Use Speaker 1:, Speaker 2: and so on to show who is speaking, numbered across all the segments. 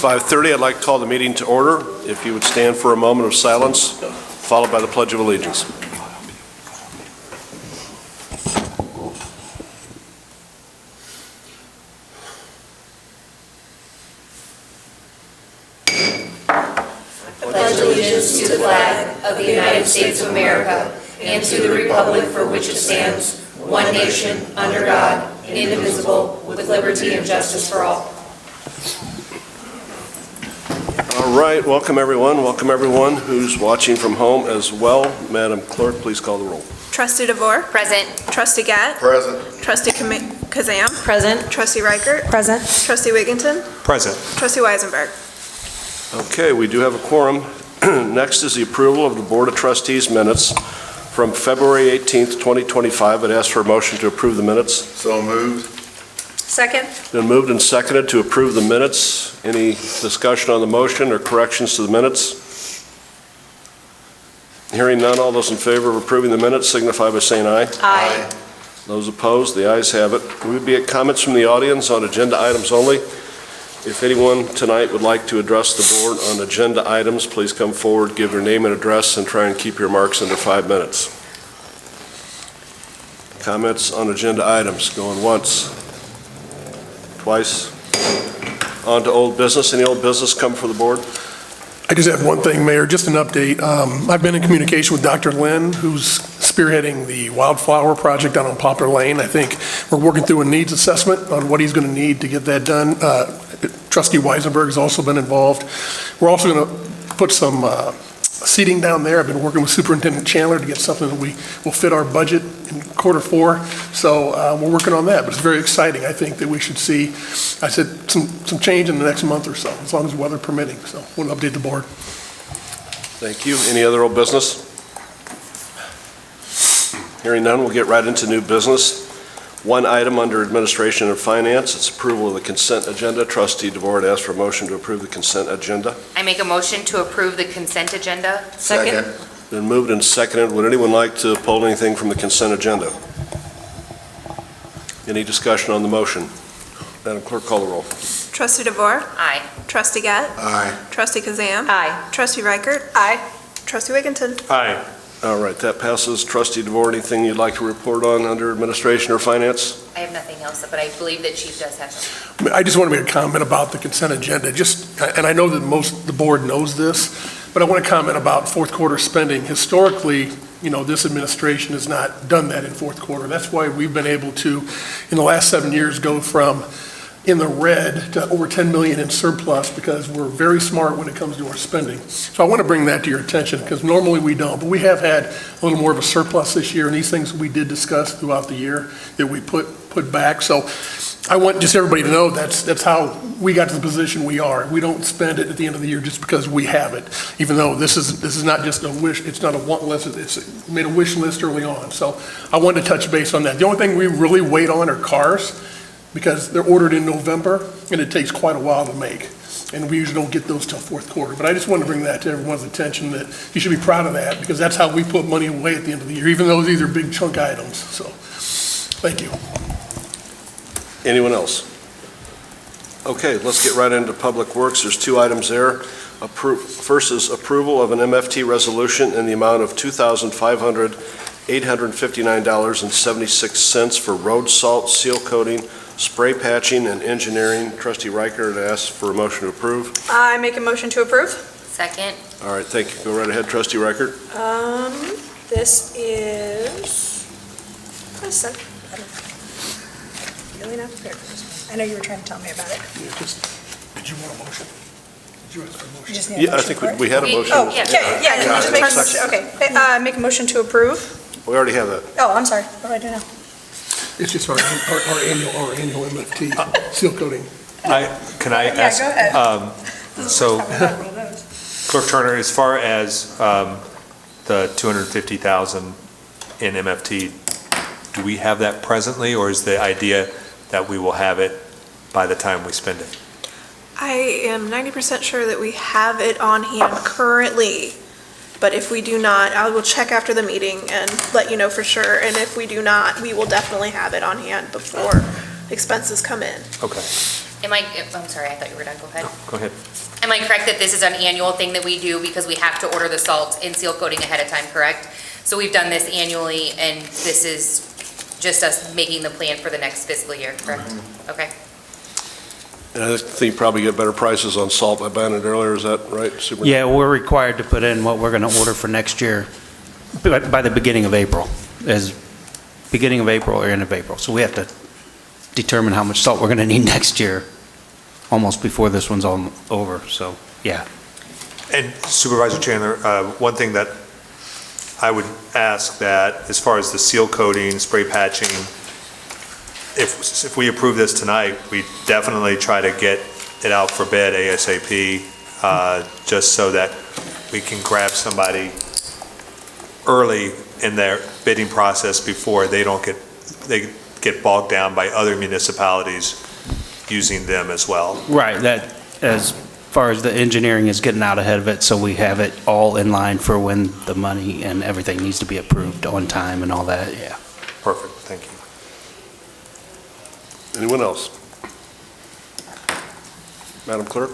Speaker 1: 5:30. I'd like to call the meeting to order. If you would stand for a moment of silence, followed by the Pledge of Allegiance.
Speaker 2: I pledge allegiance to the flag of the United States of America and to the republic for which it stands, one nation, under God, indivisible, with liberty and justice for all.
Speaker 1: All right, welcome everyone. Welcome everyone who's watching from home as well. Madam Clerk, please call the roll.
Speaker 3: Trustee DeVore?
Speaker 2: Present.
Speaker 3: Trustee Gatt?
Speaker 4: Present.
Speaker 3: Trustee Kazam?
Speaker 2: Present.
Speaker 3: Trustee Reichert?
Speaker 2: Present.
Speaker 3: Trustee Wigginton?
Speaker 4: Present.
Speaker 3: Trustee Weisenberg?
Speaker 1: Okay, we do have a quorum. Next is the approval of the Board of Trustees minutes from February 18th, 2025. I'd ask for a motion to approve the minutes.
Speaker 4: So moved.
Speaker 3: Second.
Speaker 1: Been moved and seconded to approve the minutes. Any discussion on the motion or corrections to the minutes? Hearing none, all those in favor of approving the minutes signify by saying aye.
Speaker 2: Aye.
Speaker 1: Those opposed, the ayes have it. We would be at comments from the audience on agenda items only. If anyone tonight would like to address the board on agenda items, please come forward, give your name and address, and try and keep your marks under 5 minutes. Comments on agenda items, going once, twice. On to old business. Any old business come for the board?
Speaker 5: I just have one thing, Mayor, just an update. I've been in communication with Dr. Lynn, who's spearheading the wildflower project down on Poplar Lane. I think we're working through a needs assessment on what he's going to need to get that done. Trustee Weisenberg has also been involved. We're also going to put some seating down there. I've been working with Superintendent Chandler to get something that will fit our budget in quarter 4. So we're working on that, but it's very exciting. I think that we should see, I said, some change in the next month or so, as long as weather permitting. So we'll update the board.
Speaker 1: Thank you. Any other old business? Hearing none, we'll get right into new business. One item under Administration and Finance, it's approval of the consent agenda. Trustee DeVore asks for a motion to approve the consent agenda.
Speaker 2: I make a motion to approve the consent agenda.
Speaker 4: Second.
Speaker 1: Been moved and seconded. Would anyone like to pull anything from the consent agenda? Any discussion on the motion? Madam Clerk, call the roll.
Speaker 3: Trustee DeVore?
Speaker 2: Aye.
Speaker 3: Trustee Gatt?
Speaker 4: Aye.
Speaker 3: Trustee Kazam?
Speaker 2: Aye.
Speaker 3: Trustee Reichert? Aye. Trustee Wigginton?
Speaker 4: Aye.
Speaker 1: All right, that passes. Trustee DeVore, anything you'd like to report on under Administration or Finance?
Speaker 2: I have nothing else, but I believe that Chief does have something.
Speaker 5: I just want to make a comment about the consent agenda. And I know that the board knows this, but I want to comment about fourth quarter spending. Historically, this administration has not done that in fourth quarter. That's why we've been able to, in the last 7 years, go from in the red to over 10 million in surplus, because we're very smart when it comes to our spending. So I want to bring that to your attention, because normally we don't, but we have had a little more of a surplus this year, and these things we did discuss throughout the year that we put back. So I want just everybody to know that's how we got to the position we are. We don't spend it at the end of the year just because we have it, even though this is not just a wish, it's not a want list, it's made a wish list early on. So I wanted to touch base on that. The only thing we really wait on are cars, because they're ordered in November, and it takes quite a while to make. And we usually don't get those till fourth quarter. But I just wanted to bring that to everyone's attention, that you should be proud of that, because that's how we put money away at the end of the year, even though these are big chunk items. So, thank you.
Speaker 1: Anyone else? Okay, let's get right into Public Works. There's 2 items there. First is approval of an MFT resolution in the amount of $2,859.76 for road salt, seal coating, spray patching, and engineering. Trustee Reichert asks for a motion to approve.
Speaker 3: I make a motion to approve.
Speaker 2: Second.
Speaker 1: All right, thank you. Go right ahead, Trustee Reichert.
Speaker 3: This is, really not prepared for this one. I know you were trying to tell me about it.
Speaker 5: Did you want a motion? Did you ask for a motion?
Speaker 3: You just need a
Speaker 1: Yeah, I
Speaker 3: motion
Speaker 1: think
Speaker 3: for it?
Speaker 1: we had a motion.
Speaker 3: Oh, yeah, you just make a motion, okay. Make a motion to approve.
Speaker 1: We already have that.
Speaker 3: Oh, I'm sorry, what do I do now?
Speaker 5: It's just our annual MFT seal coating.
Speaker 6: Can I
Speaker 3: Yeah,
Speaker 6: ask?
Speaker 3: go ahead.
Speaker 6: So, Clerk Turner, as far as the $250,000 in MFT, do we have that presently, or is the idea that we will have it by the time we spend it?
Speaker 3: I am 90% sure that we have it on hand currently, but if we do not, I will check after the meeting and let you know for sure, and if we do not, we will definitely have it on hand before expenses come in.
Speaker 6: Okay.
Speaker 2: I'm sorry, I thought you were done, go ahead.
Speaker 6: Go ahead.
Speaker 2: Am I correct that this is an annual thing that we do because we have to order the salt and seal coating ahead of time, correct? So we've done this annually, and this is just us making the plan for the next fiscal year, correct? Okay.
Speaker 1: And I think you probably get better prices on salt by buying it earlier, is that right, Superintendent?
Speaker 4: Yeah, we're required to put in what we're going to order for next year by the beginning of April, beginning of April or end of April. So we have to determine how much salt we're going to need next year, almost before this one's all over, so, yeah.
Speaker 6: And Supervisor Chandler, one thing that I would ask that, as far as the seal coating, spray patching, if we approve this tonight, we definitely try to get it out for bid ASAP, just so that we can grab somebody early in their bidding process before they get bogged down by other municipalities using them as well.
Speaker 4: Right, that, as far as the engineering is getting out ahead of it, so we have it all in line for when the money and everything needs to be approved on time and all that, yeah.
Speaker 6: Perfect, thank you.
Speaker 1: Anyone else? Madam Clerk?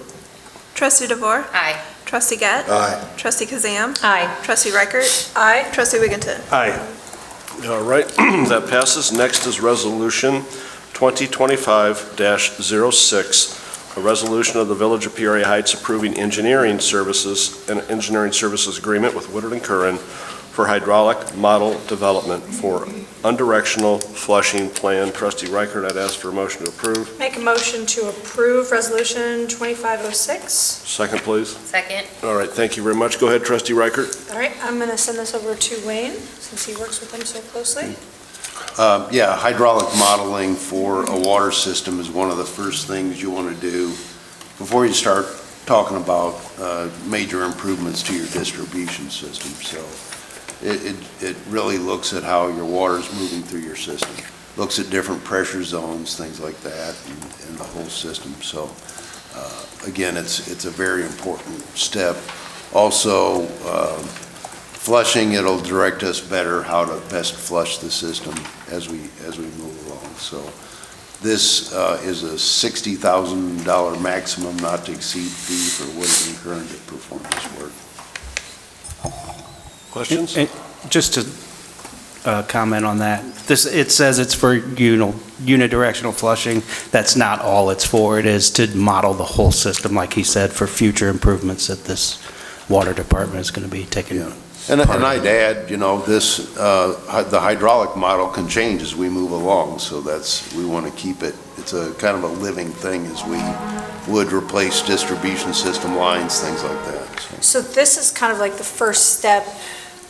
Speaker 3: Trustee DeVore?
Speaker 2: Aye.
Speaker 3: Trustee Gett?
Speaker 7: Aye.
Speaker 3: Trustee Kazam?
Speaker 2: Aye.
Speaker 3: Trustee Reichert? Aye. Trustee Wigginton?
Speaker 6: Aye.
Speaker 1: All right, that passes. Next is Resolution 2025-06, a resolution of the Village of Peoria Heights approving engineering services and engineering services agreement with Woodard and Curran for hydraulic model development for undirectional flushing plan. Trustee Reichert, I'd ask for a motion to approve.
Speaker 8: Make a motion to approve Resolution 2506.
Speaker 1: Second, please.
Speaker 2: Second.
Speaker 1: All right, thank you very much. Go ahead, Trustee Reichert.
Speaker 8: All right, I'm going to send this over to Wayne, since he works with them so closely.
Speaker 7: Yeah, hydraulic modeling for a water system is one of the first things you want to do before you start talking about major improvements to your distribution system. So it really looks at how your water is moving through your system, looks at different pressure zones, things like that, and the whole system. So again, it's a very important step. Also, flushing, it'll direct us better how to best flush the system as we move along. So this is a $60,000 maximum not to exceed fee for Woodard and Curran to perform this work.
Speaker 1: Questions?
Speaker 4: And just to comment on that, it says it's for, unidirectional flushing. That's not all it's for. It is to model the whole system, like he said, for future improvements that this water department is going to be taking.
Speaker 7: Yeah. And I'd add, this, the hydraulic model can change as we move along, so we want to keep it, it's a kind of a living thing as we would replace distribution system lines, things like that.
Speaker 8: So this is kind of like the first step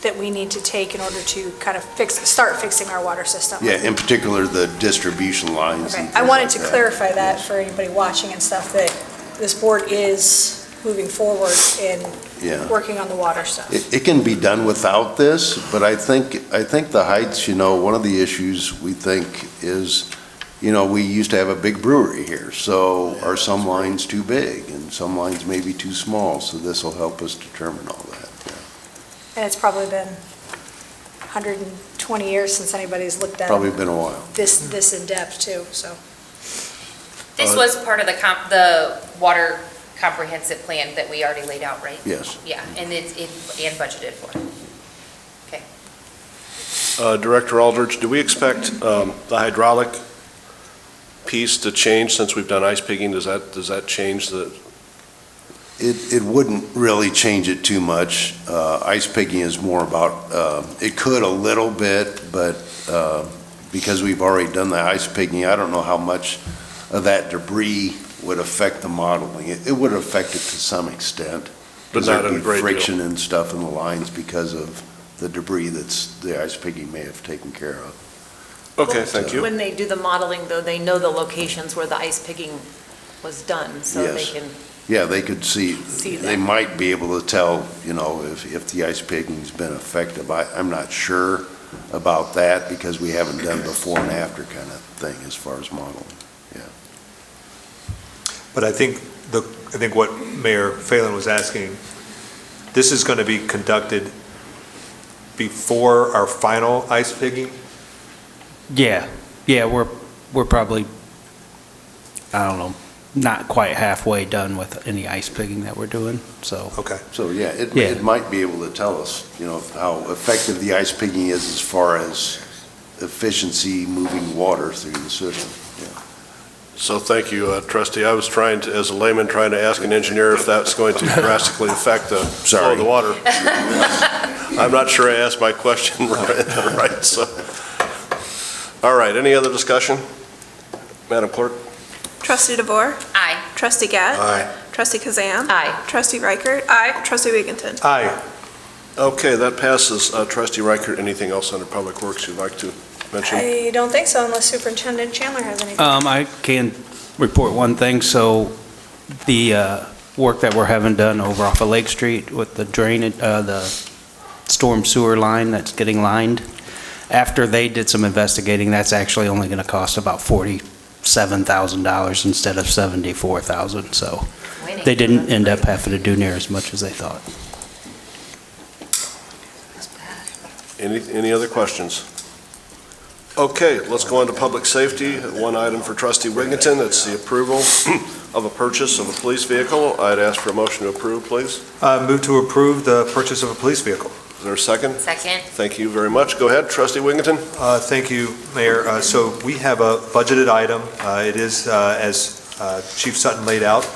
Speaker 8: that we need to take in order to kind of start fixing our water system.
Speaker 7: Yeah, in particular, the distribution lines.
Speaker 8: Okay.
Speaker 7: and
Speaker 8: I
Speaker 7: things
Speaker 8: wanted
Speaker 7: like
Speaker 8: to
Speaker 7: that.
Speaker 8: clarify that for anybody watching and stuff, that this board is moving forward in
Speaker 7: Yeah.
Speaker 8: working on the water stuff.
Speaker 7: It can be done without this, but I think the Heights, one of the issues we think is, we used to have a big brewery here, so are some lines too big and some lines may be too small, so this will help us determine all that.
Speaker 8: And it's probably been 120 years since anybody's looked at
Speaker 7: Probably been a while.
Speaker 8: this in depth too, so.
Speaker 2: This was part of the water comprehensive plan that we already laid out, right?
Speaker 7: Yes.
Speaker 2: Yeah, and and budgeted for. Okay.
Speaker 1: Director Aldridge, do we expect the hydraulic piece to change since we've done ice pigging? Does that change the?
Speaker 7: It wouldn't really change it too much. Ice pigging is more about, it could a little bit, but because we've already done the ice pigging, I don't know how much of that debris would affect the modeling. It would affect it to some extent.
Speaker 1: But not
Speaker 7: There'd
Speaker 1: a
Speaker 7: be
Speaker 1: great deal.
Speaker 7: friction and stuff in the lines because of the debris the ice pigging may have taken care of.
Speaker 1: Okay, thank you.
Speaker 9: When they do the modeling, though, they know the locations where the ice pigging was done, so they
Speaker 7: Yes.
Speaker 9: can,
Speaker 7: Yeah, they could see,
Speaker 9: See
Speaker 7: they
Speaker 9: that.
Speaker 7: might be able to tell, if the ice pigging's been effective. I'm not sure about that because we haven't done before and after kind of thing as far as modeling.
Speaker 6: But I think what Mayor Phelan was asking, this is going to be conducted before our final ice pigging?
Speaker 4: Yeah, we're probably, I don't know, not quite halfway done with any ice pigging that we're doing, so.
Speaker 6: Okay.
Speaker 7: So, yeah,
Speaker 4: Yeah.
Speaker 7: it might be able to tell us, how effective the ice pigging is as far as efficiency moving water through the system.
Speaker 1: So thank you, trustee. I was trying to, as a layman, trying to ask an engineer if that's going to drastically affect the flow of the water. I'm not sure I asked my question right, so. All right, any other discussion? Madam Clerk?
Speaker 3: Trustee DeVore?
Speaker 9: Aye.
Speaker 3: Trustee Gadd?
Speaker 1: Aye.
Speaker 3: Trustee Kazan?
Speaker 9: Aye.
Speaker 3: Trustee Reichert? Aye. Trustee Wigginton?
Speaker 6: Aye.
Speaker 1: Okay, that passes. Trustee Reichert, anything else under Public Works you'd like to mention?
Speaker 8: I don't think so unless Superintendent Chandler has anything.
Speaker 4: I can report one thing, so the work that we're having done over off of Lake Street with the drainage, the storm sewer line that's getting lined, after they did some investigating, that's actually only going to cost about $47,000 instead of $74,000, so they didn't end up having to do near as much as they thought.
Speaker 1: Any other questions? Okay, let's go on to public safety. One item for trustee Wigginton, it's the approval of a purchase of a police vehicle. I'd ask for a motion to approve, please.
Speaker 6: Move to approve the purchase of a police vehicle.
Speaker 1: Is there a second?
Speaker 9: Second.
Speaker 1: Thank you very much. Go ahead, trustee Wigginton.
Speaker 6: Thank you, Mayor. So we have a budgeted item. It is, as Chief Sutton laid out,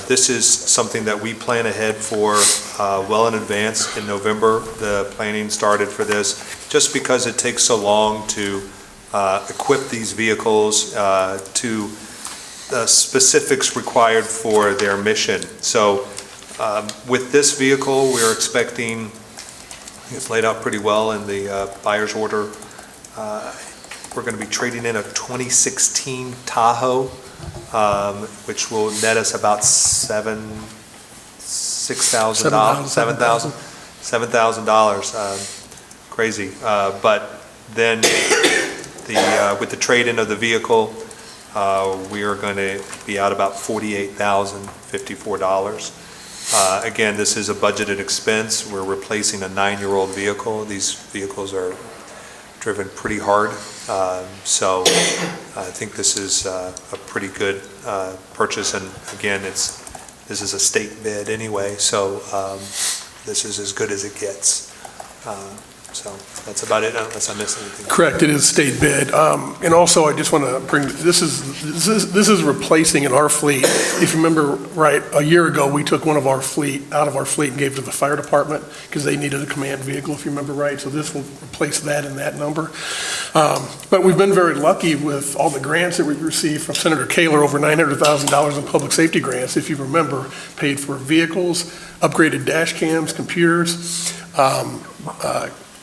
Speaker 6: this is something that we plan ahead for well in advance. In November, the planning started for this, just because it takes so long to equip these vehicles to the specifics required for their mission. So with this vehicle, we're expecting, it's laid out pretty well in the buyer's order. We're going to be trading in a 2016 Tahoe, which will net us about $7,000. Crazy. But then with the trade-in of the vehicle, we are going to be out about $48,054. Again, this is a budgeted expense. We're replacing a 9-year-old vehicle. These vehicles are driven pretty hard. So I think this is a pretty good purchase. And again, this is a state bid anyway, so this is as good as it gets. So that's about it, unless I missed anything.
Speaker 5: Correct, it is state bid. And also, I just want to bring, this is replacing in our fleet. If you remember right, a year ago, we took one of our fleet, out of our fleet and gave it to the fire department because they needed a command vehicle, if you remember right. So this will replace that in that number. But we've been very lucky with all the grants that we've received from Senator Kaler, over $900,000 in public safety grants, if you remember, paid for vehicles, upgraded dash cams, computers,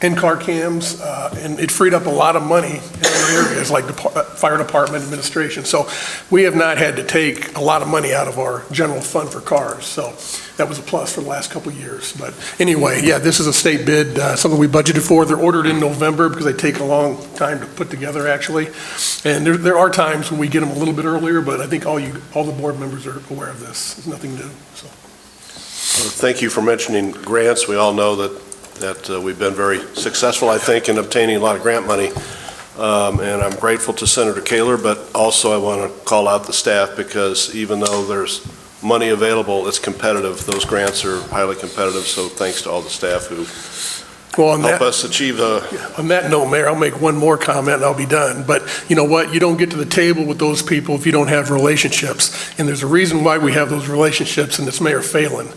Speaker 5: in-car cams, and it freed up a lot of money in other areas like the fire department administration. So we have not had to take a lot of money out of our general fund for cars. So that was a plus for the last couple of years. But anyway, yeah, this is a state bid, something we budgeted for. They're ordered in November because they take a long time to put together, actually. And there are times when we get them a little bit earlier, but I think all the board members are aware of this. It's nothing new. So.
Speaker 1: Thank you for mentioning grants. We all know that we've been very successful, I think, in obtaining a lot of grant money. And I'm grateful to Senator Kaler, but also I want to call out the staff because even though there's money available, it's competitive. Those grants are highly competitive, so thanks to all the staff who help us achieve
Speaker 5: On that note, Mayor, I'll make one more comment and I'll be done. But you know what? You don't get to the table with those people if you don't have relationships. And there's a reason why we have those relationships, and it's Mayor Phelan.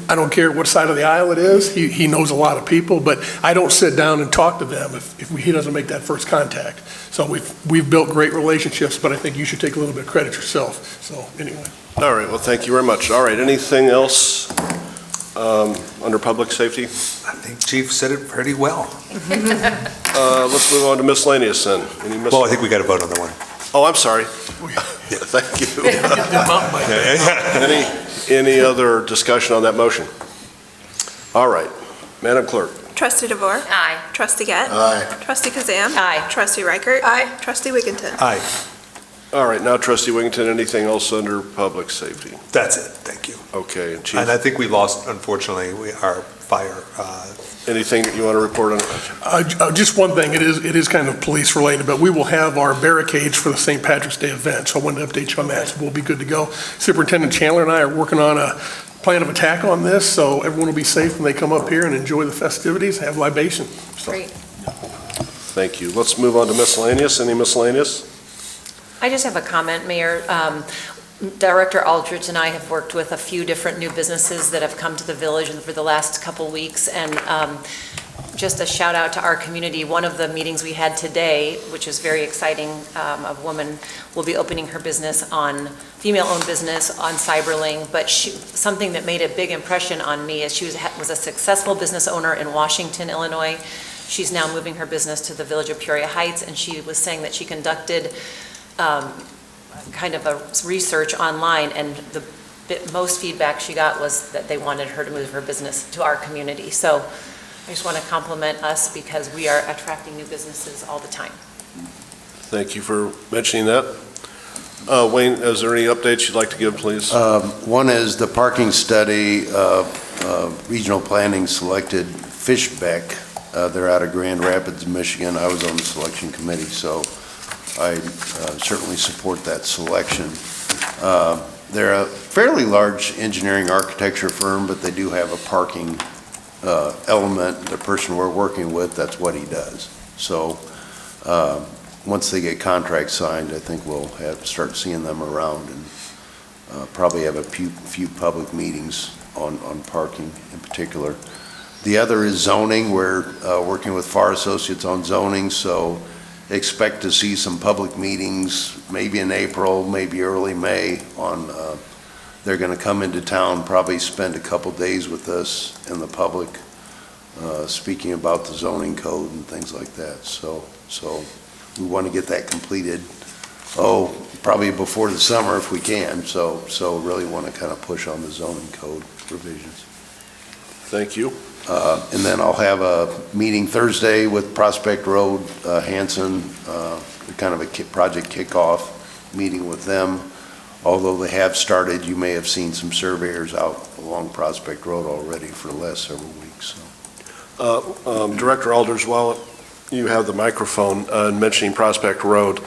Speaker 5: I don't care what side of the aisle it is. He knows a lot of people, but I don't sit down and talk to them if he doesn't make that first contact. So we've built great relationships, but I think you should take a little bit of credit yourself. So anyway.
Speaker 1: All right, well, thank you very much. All right, anything else under public safety?
Speaker 6: I think Chief said it pretty well.
Speaker 1: Let's move on to miscellaneous then.
Speaker 6: Well, I think we got to vote on the one.
Speaker 1: Oh, I'm sorry. Thank you. Any other discussion on that motion? All right, Madam Clerk.
Speaker 3: Trustee DeVore?
Speaker 9: Aye.
Speaker 3: Trustee Gadd?
Speaker 7: Aye.
Speaker 3: Trustee Kazan?
Speaker 9: Aye.
Speaker 3: Trustee Reichert?
Speaker 8: Aye.
Speaker 3: Trustee Wigginton?
Speaker 6: Aye.
Speaker 1: All right, now Trustee Wigginton, anything else under public safety?
Speaker 6: That's it. Thank you.
Speaker 1: Okay, and Chief?
Speaker 6: And I think we lost, unfortunately, our fire.
Speaker 1: Anything that you want to report on?
Speaker 5: Just one thing, it is kind of police related, but we will have our barricades for the St. Patrick's Day event, so I wanted to update you on that, so we'll be good to go. Superintendent Chandler and I are working on a plan of attack on this, so everyone will be safe when they come up here and enjoy the festivities, have libation. So,
Speaker 9: Great.
Speaker 1: Thank you. Let's move on to miscellaneous. Any miscellaneous?
Speaker 9: I just have a comment, Mayor. Director Aldrich and I have worked with a few different new businesses that have come to the village for the last couple weeks, and just a shout out to our community. One of the meetings we had today, which is very exciting, a woman will be opening her business on, female-owned business on Cyberling, but something that made a big impression on me is she was a successful business owner in Washington, Illinois. She's now moving her business to the village of Peoria Heights, and she was saying that she conducted kind of a research online, and the most feedback she got was that they wanted her to move her business to our community. So I just want to compliment us because we are attracting new businesses all the time.
Speaker 1: Thank you for mentioning that. Wayne, is there any updates you'd like to give, please?
Speaker 7: One is the parking study, regional planning selected Fishbeck. They're out of Grand Rapids, Michigan. I was on the selection committee, so I certainly support that selection. They're a fairly large engineering architecture firm, but they do have a parking element. The person we're working with, that's what he does. So once they get contracts signed, I think we'll start seeing them around and probably have a few public meetings on parking in particular. The other is zoning. We're working with FAR Associates on zoning, so expect to see some public meetings, maybe in April, maybe early May, on, they're going to come into town, probably spend a couple days with us and the public, speaking about the zoning code and things like that. So we want to get that completed, probably before the summer if we can. So really want to kind of push on the zoning code revisions.
Speaker 1: Thank you.
Speaker 7: And then I'll have a meeting Thursday with Prospect Road, Hanson, kind of a project kickoff meeting with them. Although they have started, you may have seen some surveyors out along Prospect Road already for the last several weeks. So.
Speaker 1: Director Alders, while you have the microphone mentioning Prospect Road,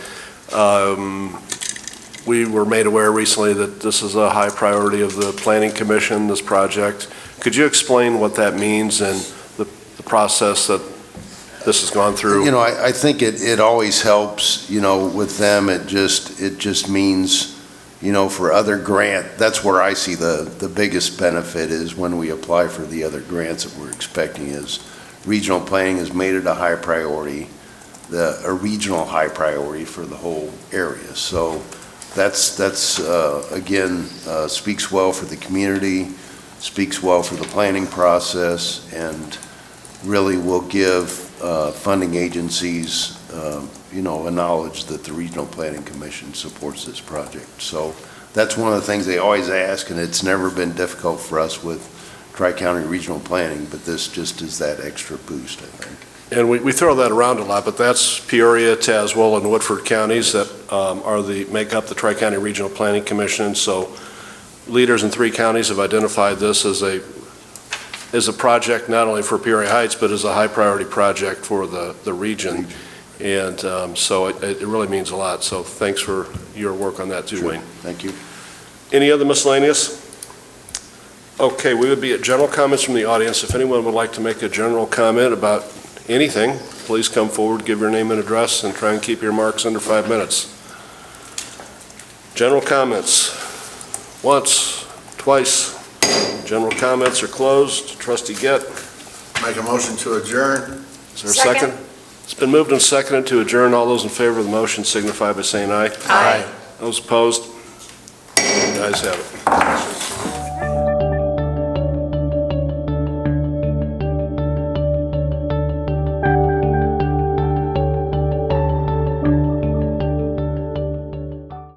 Speaker 1: we were made aware recently that this is a high priority of the Planning Commission, this project. Could you explain what that means and the process that this has gone through?
Speaker 7: You know, I think it always helps, you know, with them. It just means, you know, for other grant, that's where I see the biggest benefit is when we apply for the other grants that we're expecting is regional planning has made it a high priority, a regional high priority for the whole area. So that's again, speaks well for the community, speaks well for the planning process, and really will give funding agencies, you know, a knowledge that the Regional Planning Commission supports this project. So that's one of the things they always ask, and it's never been difficult for us with Tri-County Regional Planning, but this just is that extra boost, I think.
Speaker 1: And we throw that around a lot, but that's Peoria, Tazewell, and Woodford counties that make up the Tri-County Regional Planning Commission. So leaders in 3 counties have identified this as a project not only for Peoria Heights, but as a high priority project for the region. And so it really means a lot. So thanks for your work on that too,
Speaker 7: Sure.
Speaker 1: Wayne.
Speaker 7: Thank you.
Speaker 1: Any other miscellaneous? Okay, we would be at general comments from the audience. If anyone would like to make a general comment about anything, please come forward, give your name and address, and try and keep your marks under 5 minutes. General comments. Once, twice. General comments are closed. Trustee Gett.
Speaker 10: Make a motion to adjourn.
Speaker 1: Is there a second? It's been moved and seconded to adjourn. All those in favor of the motion signify by saying aye.
Speaker 9: Aye.
Speaker 1: Those opposed? The ayes have it.